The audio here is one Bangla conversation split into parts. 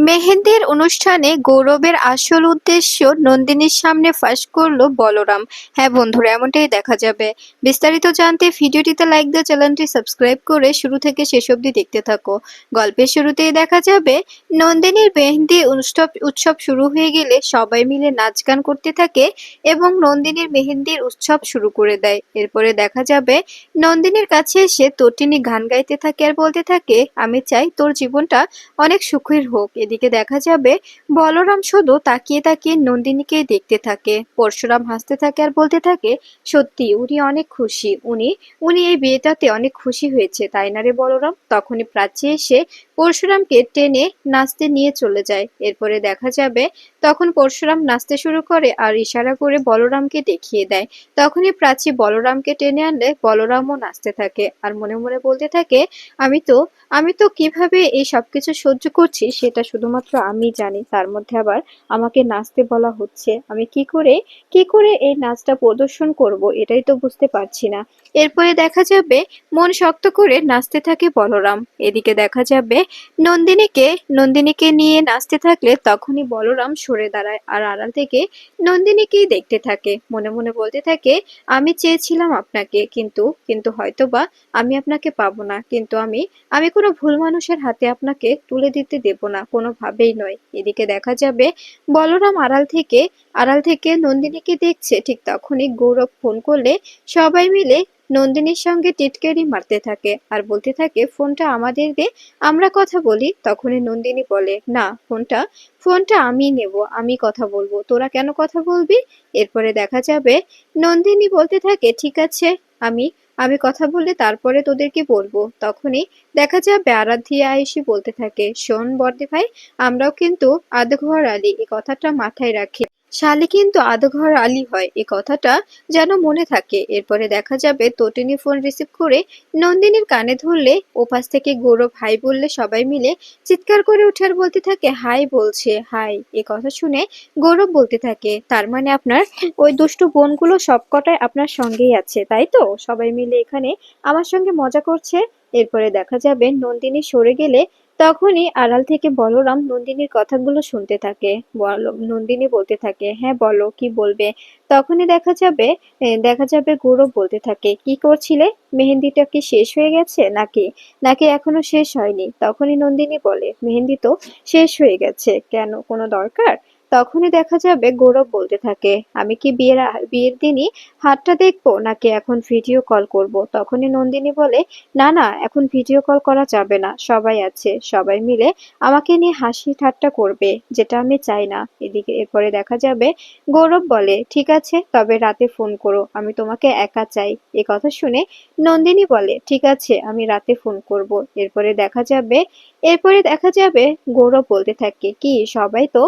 মেহেন্দির অনুষ্ঠানে গৌরবের আসল উদ্দেশ্য নন্দিনীর সামনে ফাঁস করলো বলরাম। হ্যাঁ বন্ধুরা, এমনটাই দেখা যাবে। বিস্তারিত জানতে ভিডিওটিতে লাইক দিয়ে চ্যানেলটি সাবস্ক্রাইব করে শুরু থেকে শেষ অবধি দেখতে থাকো। গল্পের শুরুতেই দেখা যাবে নন্দিনীর মেহেন্দি উৎসব শুরু হয়ে গেলে সবাই মিলে নাচ গান করতে থাকে এবং নন্দিনীর মেহেন্দির উৎসব শুরু করে দেয়। এরপরে দেখা যাবে নন্দিনীর কাছে এসে তটিনী গান গাইতে থাকে আর বলতে থাকে, আমি চাই তোর জীবনটা অনেক সুখের হোক। এদিকে দেখা যাবে বলরাম শুধু তাকিয়ে তাকিয়ে নন্দিনীকে দেখতে থাকে। পরশুরাম হাসতে থাকে আর বলতে থাকে, সত্যি উনি অনেক খুশি, উনি উনি এই বিয়েটাতে অনেক খুশি হয়েছে, তাই না রে বলরাম? তখনই প্রাচী এসে পরশুরামকে টেনে নাচতে নিয়ে চলে যায়। এরপরে দেখা যাবে তখন পরশুরাম নাচতে শুরু করে আর ইশারা করে বলরামকে দেখিয়ে দেয়। তখনই প্রাচী বলরামকে টেনে আনলে বলরামও নাচতে থাকে আর মনে মনে বলতে থাকে, আমি তো আমি তো কিভাবে এই সবকিছু সহ্য করছি সেটা শুধুমাত্র আমি জানি। তার মধ্যে আবার আমাকে নাচতে বলা হচ্ছে। আমি কি করে এই নাচটা প্রদর্শন করব এটাই তো বুঝতে পারছি না। এরপরে দেখা যাবে মন শক্ত করে নাচতে থাকে বলরাম। এদিকে দেখা যাবে নন্দিনীকে নন্দিনীকে নিয়ে নাচতে থাকলে তখনই বলরাম সরে দাঁড়ায় আর আড়াল থেকে নন্দিনীকেই দেখতে থাকে। মনে মনে বলতে থাকে, আমি চেয়েছিলাম আপনাকে, কিন্তু কিন্তু হয়তোবা আমি আপনাকে পাবো না, কিন্তু আমি আমি কোনো ভুল মানুষের হাতে আপনাকে তুলে দিতে দেব না, কোনোভাবেই নয়। এদিকে দেখা যাবে বলরাম আড়াল থেকে নন্দিনীকে দেখছে। ঠিক তখনই গৌরব ফোন করলে সবাই মিলে নন্দিনীর সঙ্গে টিটকারি মারতে থাকে আর বলতে থাকে, ফোনটা আমাদের দে, আমরা কথা বলি। তখনই নন্দিনী বলে, না, ফোনটা ফোনটা আমি নেব, আমি কথা বলবো, তোরা কেন কথা বলবি? এরপরে দেখা যাবে নন্দিনী বলতে থাকে, ঠিক আছে, আমি আমি কথা বললে তারপরে তোদেরকে বলবো। তখনই দেখা যাবে আরাধ্যা এসে বলতে থাকে, শোন বড়দি ভাই, আমরাও কিন্তু আধঘর আলী, এই কথাটা মাথায় রাখি। শালি কিন্তু আধঘর আলী হয়, এই কথাটা যেন মনে থাকে। এরপরে দেখা যাবে তটিনী ফোন রিসিভ করে নন্দিনীর কানে ধরলে ওপাশ থেকে গৌরব হাই বললে সবাই মিলে চিৎকার করে উঠে আর বলতে থাকে, হাই বলছে, হাই। এ কথা শুনে গৌরব বলতে থাকে, তার মানে আপনার ওই দুষ্টু বোনগুলো সবকটাই আপনার সঙ্গেই আছে, তাই তো? সবাই মিলে এখানে আমার সঙ্গে মজা করছে। এরপরে দেখা যাবে নন্দিনী সরে গেলে তখনই আড়াল থেকে বলরাম নন্দিনীর কথাগুলো শুনতে থাকে। নন্দিনী বলতে থাকে, হ্যাঁ বলো, কি বলবে? তখনই দেখা যাবে গৌরব বলতে থাকে, কি করছিলে? মেহেন্দিটা কি শেষ হয়ে গেছে নাকি নাকি এখনো শেষ হয়নি? তখনই নন্দিনী বলে, মেহেন্দি তো শেষ হয়ে গেছে, কেন, কোনো দরকার? তখনই দেখা যাবে গৌরব বলতে থাকে, আমি কি বিয়ের দিনই হাতটা দেখবো নাকি এখন ভিডিও কল করব? তখনই নন্দিনী বলে, না না, এখন ভিডিও কল করা যাবে না, সবাই আছে, সবাই মিলে আমাকে নিয়ে হাসি ঠাট্টা করবে, যেটা আমি চাই না। এদিকে এরপরে দেখা যাবে গৌরব বলে, ঠিক আছে, তবে রাতে ফোন করো, আমি তোমাকে একা চাই। এ কথা শুনে নন্দিনী বলে, ঠিক আছে, আমি রাতে ফোন করব। এরপরে দেখা যাবে গৌরব বলতে থাকে, কি সবাই তো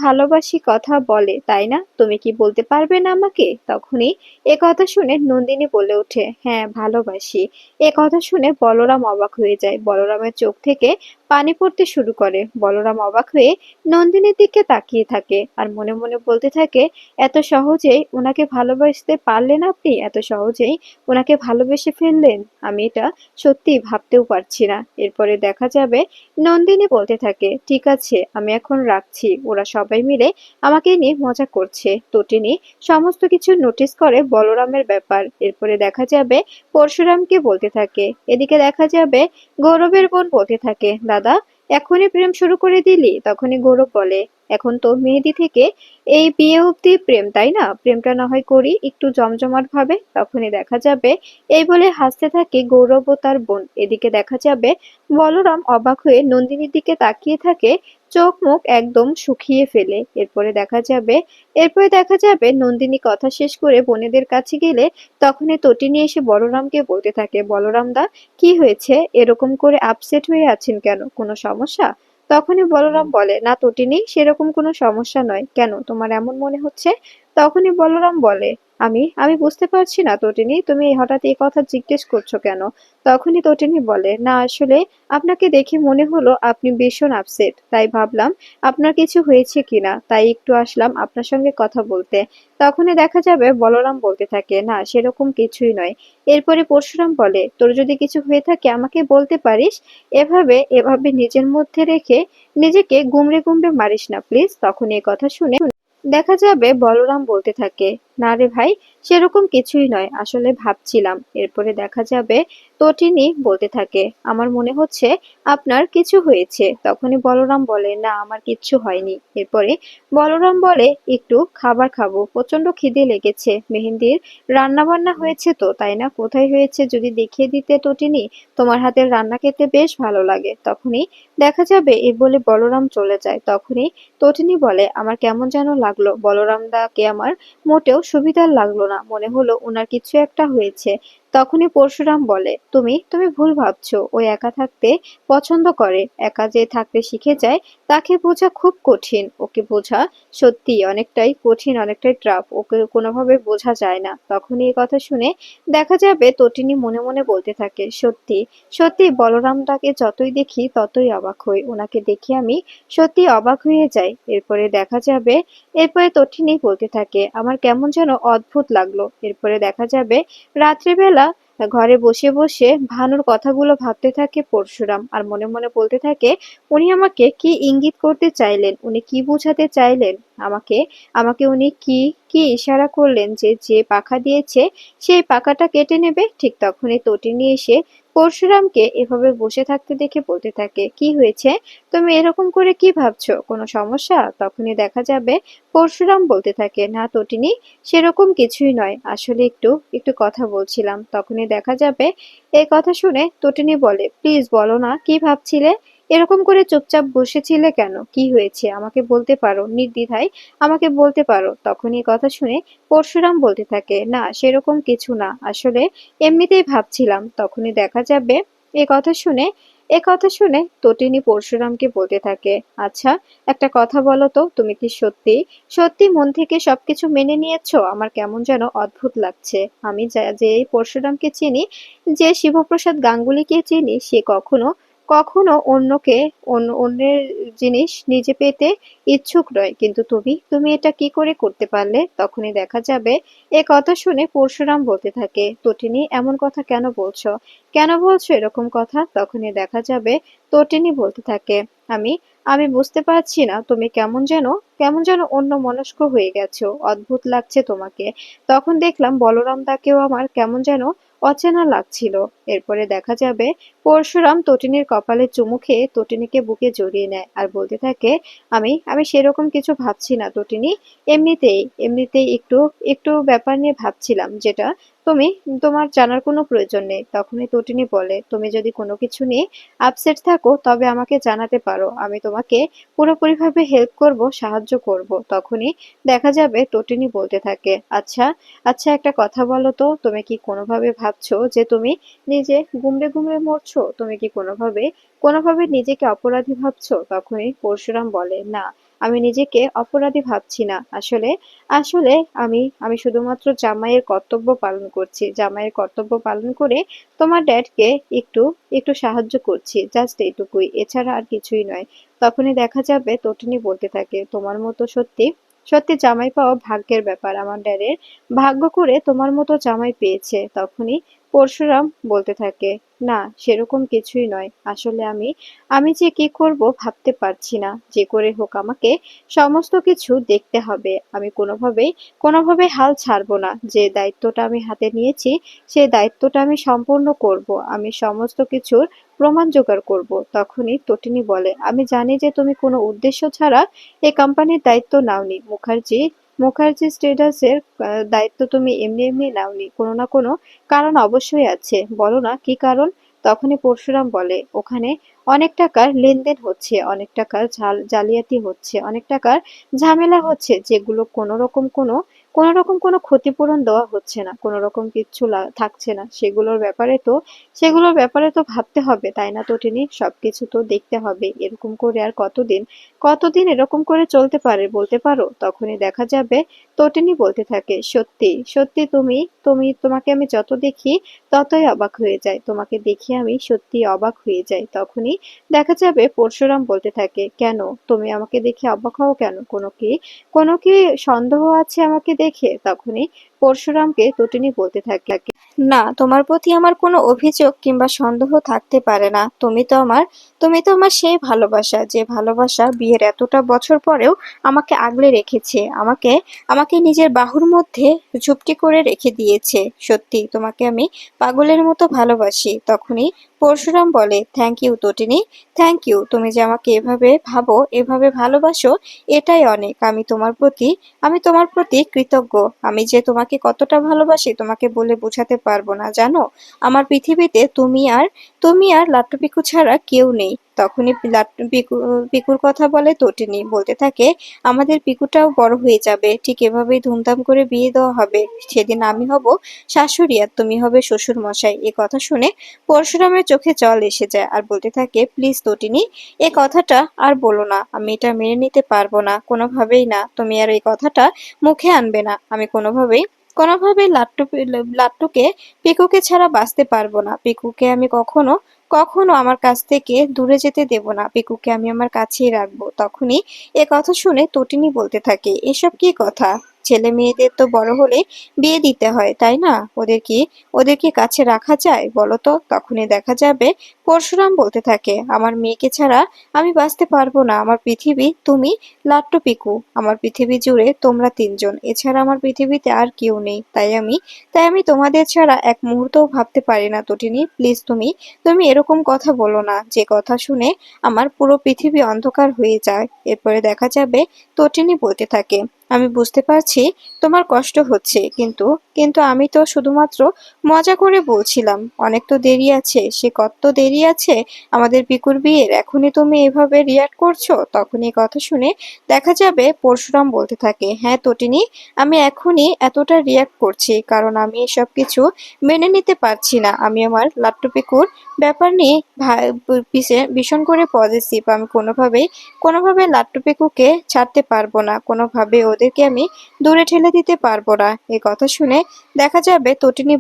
ভালোবাসি কথা বলে, তাই না? তুমি কি বলতে পারবে না আমাকে? তখনই এ কথা শুনে নন্দিনী বলে ওঠে, হ্যাঁ ভালোবাসি। এ কথা শুনে বলরাম অবাক হয়ে যায়। বলরামের চোখ থেকে পানি পড়তে শুরু করে। বলরাম অবাক হয়ে নন্দিনীর দিকে তাকিয়ে থাকে আর মনে মনে বলতে থাকে, এত সহজেই ওনাকে ভালোবাসতে পারলেন আপনি? এত সহজেই ওনাকে ভালোবেসে ফেললেন? আমি এটা সত্যি ভাবতেও পারছি না। এরপরে দেখা যাবে নন্দিনী বলতে থাকে, ঠিক আছে, আমি এখন রাখছি, ওরা সবাই মিলে আমাকে নিয়ে মজা করছে। তটিনী সমস্ত কিছু নোটিস করে বলরামের ব্যাপার। এরপরে দেখা যাবে পরশুরামকে বলতে থাকে। এদিকে দেখা যাবে গৌরবের বোন বলতে থাকে, দাদা, এখনই প্রেম শুরু করে দিলি? তখনই গৌরব বলে, এখন তো মেহেদি থেকে এই বিয়ে অব্দি প্রেম, তাই না? প্রেমটা না হয় করি একটু জমজমাট ভাবে। তখনই দেখা যাবে এই বলে হাসতে থাকে গৌরব ও তার বোন। এদিকে দেখা যাবে বলরাম অবাক হয়ে নন্দিনীর দিকে তাকিয়ে থাকে, চোখ মুখ একদম শুকিয়ে ফেলে। এরপরে দেখা যাবে নন্দিনী কথা শেষ করে বোনেদের কাছে গেলে তখনই তটিনী এসে বলরামকে বলতে থাকে, বলরাম দা, কি হয়েছে? এরকম করে আপসেট হয়ে আছেন কেন? কোনো সমস্যা? তখনই বলরাম বলে, না তটিনী, সেরকম কোনো সমস্যা নয়। কেন তোমার এমন মনে হচ্ছে? তখনই বলরাম বলে, আমি বুঝতে পারছি না তটিনী, তুমি হঠাৎ এই কথা জিজ্ঞেস করছো কেন? তখনই তটিনী বলে, না আসলে আপনাকে দেখে মনে হলো আপনি ভীষণ আপসেট, তাই ভাবলাম আপনার কিছু হয়েছে কিনা, তাই একটু আসলাম আপনার সঙ্গে কথা বলতে। তখনই দেখা যাবে বলরাম বলতে থাকে, না সেরকম কিছুই নয়। এরপরে পরশুরাম বলে, তোর যদি কিছু হয়ে থাকে আমাকে বলতে পারিস, এভাবে এভাবে নিজের মধ্যে রেখে নিজেকে গুমড়ে গুমড়ে মারিস না প্লিজ। তখন এই কথা শুনে দেখা যাবে বলরাম বলতে থাকে, না রে ভাই, সেরকম কিছুই নয়, আসলে ভাবছিলাম। এরপরে দেখা যাবে তটিনী বলতে থাকে, আমার মনে হচ্ছে আপনার কিছু হয়েছে। তখনই বলরাম বলে, না আমার কিচ্ছু হয়নি। এরপরে বলরাম বলে, একটু খাবার খাবো, প্রচন্ড খিদে লেগেছে। মেহেন্দির রান্না বান্না হয়েছে তো, তাই না? কোথায় হয়েছে যদি দেখিয়ে দিতে তটিনী, তোমার হাতের রান্না খেতে বেশ ভালো লাগে। তখনই দেখা যাবে এই বলে বলরাম চলে যায়। তখনই তটিনী বলে, আমার কেমন যেন লাগলো, বলরাম দাকে আমার মোটেও সুবিধার লাগলো না, মনে হলো ওনার কিছু একটা হয়েছে। তখনই পরশুরাম বলে, তুমি তুমি ভুল ভাবছো, ও একা থাকতে পছন্দ করে। একা যে থাকতে শিখে যায় তাকে বোঝা খুব কঠিন, ওকে বোঝা সত্যি অনেকটাই কঠিন, অনেকটাই ট্রাফ, ওকে কোনোভাবে বোঝা যায় না। তখনই এই কথা শুনে দেখা যাবে তটিনী মনে মনে বলতে থাকে, সত্যি সত্যি বলরামদাকে যতই দেখি ততই অবাক হই, ওনাকে দেখে আমি সত্যি অবাক হয়ে যাই। এরপরে দেখা যাবে এরপরে তটিনী বলতে থাকে, আমার কেমন যেন অদ্ভুত লাগলো। এরপরে দেখা যাবে রাত্রিবেলা ঘরে বসে বসে ভানুর কথাগুলো ভাবতে থাকে পরশুরাম, আর মনে মনে বলতে থাকে, উনি আমাকে কি ইঙ্গিত করতে চাইলেন, উনি কি বোঝাতে চাইলেন আমাকে, আমাকে উনি কি কি ইশারা করলেন যে যে পাখা দিয়েছে সেই পাখাটা কেটে নেবে। ঠিক তখনই তটিনী এসে পরশুরামকে এভাবে বসে থাকতে দেখে বলতে থাকে, কি হয়েছে, তুমি এরকম করে কি ভাবছো, কোনো সমস্যা? তখনই দেখা যাবে পরশুরাম বলতে থাকে, না তটিনী, সেরকম কিছুই নয়, আসলে একটু একটু কথা বলছিলাম। তখনই দেখা যাবে এই কথা শুনে তটিনী বলে, প্লিজ বলো না কি ভাবছিলে, এরকম করে চুপচাপ বসেছিলে কেন, কি হয়েছে আমাকে বলতে পারো, নির্দ্বিধায় আমাকে বলতে পারো। তখনই এই কথা শুনে পরশুরাম বলতে থাকে, না সেরকম কিছু না, আসলে এমনিতেই ভাবছিলাম। তখনই দেখা যাবে এ কথা শুনে এ কথা শুনে তটিনী পরশুরামকে বলতে থাকে, আচ্ছা একটা কথা বলো তো, তুমি কি সত্যি সত্যি মন থেকে সবকিছু মেনে নিয়েছো? আমার কেমন যেন অদ্ভুত লাগছে। আমি যে এই পরশুরামকে চিনি, যে শিবপ্রসাদ গাঙ্গুলিকে চিনি, সে কখনো কখনো অন্যের জিনিস নিজে পেতে ইচ্ছুক নয়, কিন্তু তুমি তুমি এটা কি করে করতে পারলে? তখনই দেখা যাবে এ কথা শুনে পরশুরাম বলতে থাকে, তটিনী এমন কথা কেন বলছো, কেন বলছো এরকম কথা? তখনই দেখা যাবে তটিনী বলতে থাকে, আমি আমি বুঝতে পারছি না, তুমি কেমন যেন অন্যমনস্ক হয়ে গেছো, অদ্ভুত লাগছে তোমাকে। তখন দেখলাম বলরাম দাকেও আমার কেমন যেন অচেনা লাগছিল। এরপরে দেখা যাবে পরশুরাম তটিনীর কপালে চুমু খেয়ে তটিনীকে বুকে জড়িয়ে নেয় আর বলতে থাকে, আমি সেরকম কিছু ভাবছি না তটিনী, এমনিতেই একটু একটু ব্যাপার নিয়ে ভাবছিলাম, যেটা তুমি তোমার জানার কোনো প্রয়োজন নেই। তখনই তটিনী বলে, তুমি যদি কোনো কিছু নিয়ে আপসেট থাকো তবে আমাকে জানাতে পারো, আমি তোমাকে পুরোপুরিভাবে হেল্প করব, সাহায্য করব। তখনই দেখা যাবে তটিনী বলতে থাকে, আচ্ছা আচ্ছা একটা কথা বলো তো, তুমি কি কোনোভাবে ভাবছো যে তুমি নিজে গুমড়ে গুমড়ে মরছো? তুমি কি কোনোভাবে নিজেকে অপরাধী ভাবছো? তখনই পরশুরাম বলে, না আমি নিজেকে অপরাধী ভাবছি না, আসলে আসলে আমি শুধুমাত্র জামাইয়ের কর্তব্য পালন করছি, জামাইয়ের কর্তব্য পালন করে তোমার ড্যাডকে একটু একটু সাহায্য করছি, জাস্ট এইটুকুই, এছাড়া আর কিছুই নয়। তখনই দেখা যাবে তটিনী বলতে থাকে, তোমার মতো সত্যি সত্যি জামাই পাওয়া ভাগ্যের ব্যাপার, আমার ড্যাডের ভাগ্য করে তোমার মতো জামাই পেয়েছে। তখনই পরশুরাম বলতে থাকে, না সেরকম কিছুই নয়, আসলে আমি আমি যে কি করব ভাবতে পারছি না, যে করে হোক আমাকে সমস্ত কিছু দেখতে হবে, আমি কোনোভাবেই হাল ছাড়বো না, যে দায়িত্বটা আমি হাতে নিয়েছি সেই দায়িত্বটা আমি সম্পূর্ণ করব, আমি সমস্ত কিছুর প্রমাণ জোগাড় করব। তখনই তটিনী বলে, আমি জানি যে তুমি কোনো উদ্দেশ্য ছাড়া এই কোম্পানির দায়িত্ব নাওনি, মুখার্জি স্টুডিওসের দায়িত্ব তুমি এমনি এমনি নাওনি, কোনো না কোনো কারণ অবশ্যই আছে, বলো না কি কারণ? তখনই পরশুরাম বলে, ওখানে অনেক টাকার লেনদেন হচ্ছে, অনেক টাকার জালিয়াতি হচ্ছে, অনেক টাকার ঝামেলা হচ্ছে, যেগুলো কোনো রকম কোনো ক্ষতিপূরণ দেওয়া হচ্ছে না, কোনো রকম কিচ্ছু থাকছে না, সেগুলোর ব্যাপারে তো ভাবতে হবে, তাই না তটিনী? সবকিছু তো দেখতে হবে, এরকম করে আর কতদিন এরকম করে চলতে পারে বলতে পারো? তখনই দেখা যাবে তটিনী বলতে থাকে, সত্যি সত্যি তুমি তুমি তোমাকে আমি যত দেখি ততই অবাক হয়ে যাই, তোমাকে দেখে আমি সত্যি অবাক হয়ে যাই। তখনই দেখা যাবে পরশুরাম বলতে থাকে, কেন তুমি আমাকে দেখে অবাক হও কেন? কোনো কি সন্দেহ আছে আমাকে দেখে? তখনই পরশুরামকে তটিনী বলতে থাকে, না, তোমার প্রতি আমার কোনো অভিযোগ কিংবা সন্দেহ থাকতে পারে না। তুমি তো আমার সেই ভালোবাসা, যে ভালোবাসা বিয়ের এতটা বছর পরেও আমাকে আগলে রেখেছে, আমাকে আমাকে নিজের বাহুর মধ্যে চুপটি করে রেখে দিয়েছে। সত্যি তোমাকে আমি পাগলের মতো ভালোবাসি। তখনই পরশুরাম বলে, thank you Tatini, thank you. তুমি যে আমাকে এভাবে ভাবো, এভাবে ভালোবাসো, এটাই অনেক। আমি তোমার প্রতি কৃতজ্ঞ। আমি যে তোমাকে কতটা ভালোবাসি তোমাকে বলে বোঝাতে পারবো না, জানো? আমার পৃথিবীতে তুমি আর লাট্টু পিকু ছাড়া কেউ নেই। তখনই পিকুর কথা বলে তটিনী, বলতে থাকে, আমাদের পিকুটাও বড় হয়ে যাবে, ঠিক এভাবেই ধুমধাম করে বিয়ে দেওয়া হবে। সেদিন আমি হব শাশুড়ি আর তুমি হবে শ্বশুর মশাই। এ কথা শুনে পরশুরামের চোখে জল এসে যায় আর বলতে থাকে, প্লিজ তটিনী, এ কথাটা আর বলো না, আমি এটা মেনে নিতে পারবো না, কোনোভাবেই না। তুমি আর এই কথাটা মুখে আনবে না। আমি কোনোভাবেই লাট্টুকে পিকুকে ছাড়া বাঁচতে পারবো না। পিকুকে আমি কখনো কখনো আমার কাছ থেকে দূরে যেতে দেব না। পিকুকে আমি আমার কাছেই রাখবো। তখনই এ কথা শুনে তটিনী বলতে থাকে, এসব কি কথা? ছেলে মেয়েদের তো বড় হলে বিয়ে দিতে হয়, তাই না? ওদের কি কাছে রাখা যায় বলো তো? তখনই দেখা যাবে পরশুরাম বলতে থাকে, আমার মেয়েকে ছাড়া আমি বাঁচতে পারবো না। আমার পৃথিবী তুমি, লাট্টু পিকু। আমার পৃথিবী জুড়ে তোমরা তিনজন, এছাড়া আমার পৃথিবীতে আর কেউ নেই। তাই আমি তোমাদের ছাড়া এক মুহূর্তও ভাবতে পারি না। তটিনী, প্লিজ তুমি তুমি এরকম কথা বলো না, যে কথা শুনে আমার পুরো পৃথিবী অন্ধকার হয়ে যায়। এরপরে দেখা যাবে তটিনী বলতে থাকে, আমি বুঝতে পারছি তোমার কষ্ট হচ্ছে, কিন্তু কিন্তু আমি তো শুধুমাত্র মজা করে বলছিলাম। অনেক তো দেরি আছে, সে কত দেরি আছে আমাদের পিকুর বিয়ের, এখনই তুমি এভাবে রিয়াক্ট করছো? তখন এই কথা শুনে দেখা যাবে পরশুরাম বলতে থাকে, হ্যাঁ তটিনী, আমি এখনই এতটা রিয়াক্ট করছি কারণ আমি এসব কিছু মেনে নিতে পারছি না। আমি আমার লাট্টু পিকুর ব্যাপার নিয়ে ভীষণ করে পজিটিভ। আমি কোনোভাবে লাট্টু পিকুকে ছাড়তে পারবো না, কোনোভাবে ওদেরকে আমি দূরে ঠেলে দিতে পারবো না। এই কথা শুনে দেখা যাবে তটিনী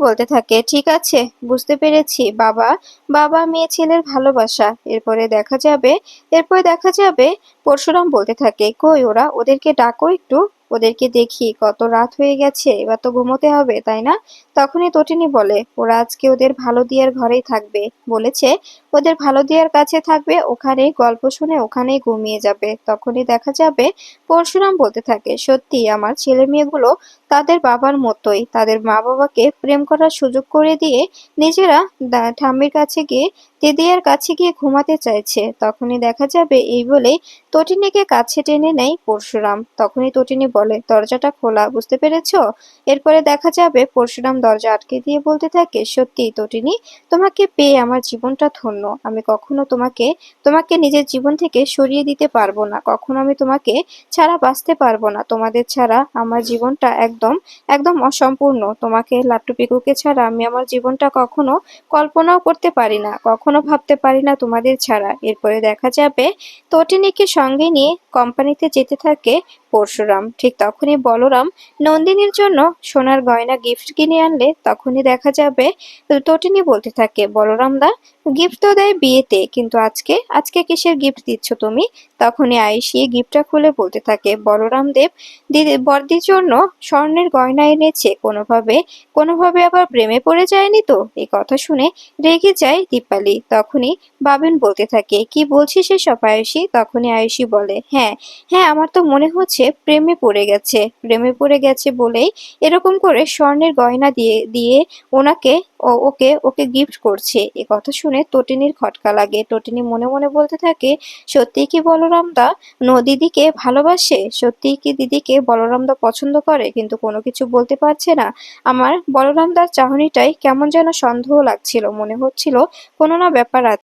বলতে থাকে, ঠিক আছে, বুঝতে পেরেছি বাবা। বাবা মেয়ে ছেলের ভালোবাসা। এরপরে দেখা যাবে পরশুরাম বলতে থাকে, কই ওরা? ওদেরকে ডাকো একটু, ওদেরকে দেখি। কত রাত হয়ে গেছে, এবার তো ঘুমোতে হবে, তাই না? তখনই তটিনী বলে, ওরা আজকে ওদের ভালো দিয়ার ঘরেই থাকবে বলেছে। ওদের ভালো দিয়ার কাছে থাকবে, ওখানেই গল্প শুনে ওখানেই ঘুমিয়ে যাবে। তখনই দেখা যাবে পরশুরাম বলতে থাকে, সত্যি আমার ছেলে মেয়েগুলো তাদের বাবার মতোই, তাদের মা বাবাকে প্রেম করার সুযোগ করে দিয়ে নিজেরা ঠাম্মির কাছে গিয়ে দিদিয়ার কাছে গিয়ে ঘুমাতে চাইছে। তখনই দেখা যাবে এই বলে তটিনীকে কাছে টেনে নেয় পরশুরাম। তখনই তটিনী বলে, দরজাটা খোলা, বুঝতে পেরেছো? এরপরে দেখা যাবে পরশুরাম দরজা আটকে দিয়ে বলতে থাকে, সত্যি তটিনী, তোমাকে পেয়ে আমার জীবনটা ধন্য। আমি কখনো তোমাকে নিজের জীবন থেকে সরিয়ে দিতে পারবো না। কখনো আমি তোমাকে ছাড়া বাঁচতে পারবো না। তোমাদের ছাড়া আমার জীবনটা একদম একদম অসম্পূর্ণ। তোমাকে লাট্টু পিকুকে ছাড়া আমি আমার জীবনটা কখনো কল্পনাও করতে পারি না, কখনো ভাবতে পারি না তোমাদের ছাড়া। এরপরে দেখা যাবে তটিনীকে সঙ্গে নিয়ে কোম্পানিতে যেতে থাকে পরশুরাম। ঠিক তখনই বলরাম নন্দিনীর জন্য সোনার গয়না গিফট কিনে আনলে তখনই দেখা যাবে তটিনী বলতে থাকে, বলরাম দা, গিফট তো দেয় বিয়েতে, কিন্তু আজকে আজকে কিসের গিফট দিচ্ছ তুমি? তখনই আয়েশি গিফটটা খুলে বলতে থাকে, বলরাম দেব বর্দির জন্য স্বর্ণের গয়না এনেছে, কোনোভাবে আবার প্রেমে পড়ে যায়নি তো? এই কথা শুনে রেগে যায় দীপালি। তখনই বাবিন বলতে থাকে, কি বলছিস এসব আয়েশি? তখনই আয়েশি বলে, হ্যাঁ হ্যাঁ, আমার তো মনে হচ্ছে প্রেমে পড়ে গেছে বলেই এরকম করে স্বর্ণের গয়না দিয়ে দিয়ে ওনাকে ওকে গিফট করছে। এ কথা শুনে তটিনীর খটকা লাগে। তটিনী মনে মনে বলতে থাকে, সত্যিই কি বলরাম দা দিদিকে ভালোবাসে? সত্যিই কি দিদিকে বলরাম দা পছন্দ করে? কিন্তু কোনো কিছু বলতে পারছে না। আমার বলরাম দার চাহনিটাই কেমন যেন সন্দেহ লাগছিল, মনে হচ্ছিল কোনো না ব্যাপার আছে।